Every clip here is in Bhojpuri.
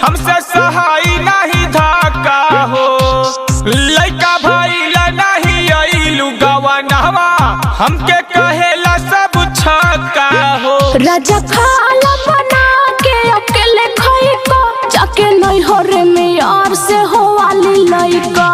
हमसे सहाय नहीं धाका हो। लइका भइला नहीं आइलू गवनवा हमके कहेला सब छक्का हो। राजा खाला बना के अकेले खाई को जाके नहीं हो रे में यार से हो वाली लइका।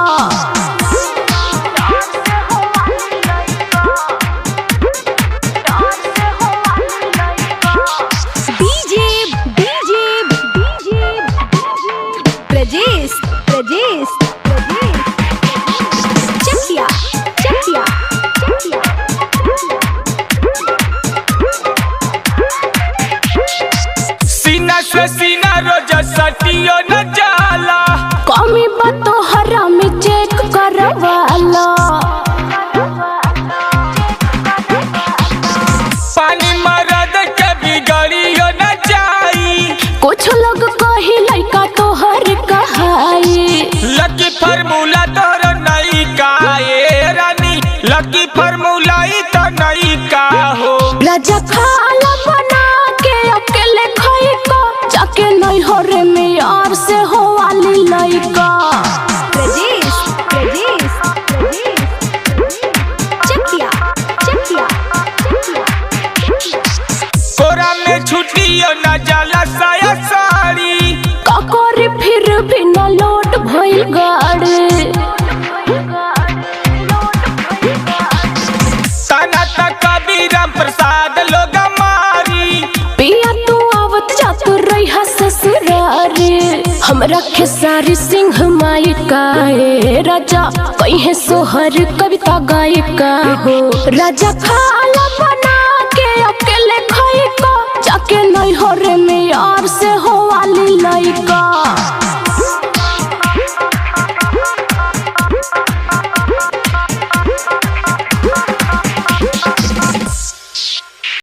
सीना से सीना रोज सटियो न जाला कमी बातो हरा में चेक करवाला। पानी मरद के बिगड़ियो न जाई कुछ लोग कही लइका तो हर कहाई। लकी फार्मूला तोर नहीं का ए रानी लकी फार्मूला ही तो नहीं का हो। राजा खाला बना के अकेले खाई को जाके नहीं हो रे में यार से हो वाली लइका। कोरा में छुट्टियों न जाला साया साड़ी काकोरी फिर भी न लोट भइल गाड़ी। तना तक राम प्रसाद लोग मारी पिया तू आवत जात रही ससुरारी। हमरा खेसारी सिंह मायका है राजा कहीं सोहर कविता गायिका हो। राजा खाला बना के अकेले खाई को जाके नहीं हो रे में यार से हो वाली लइका।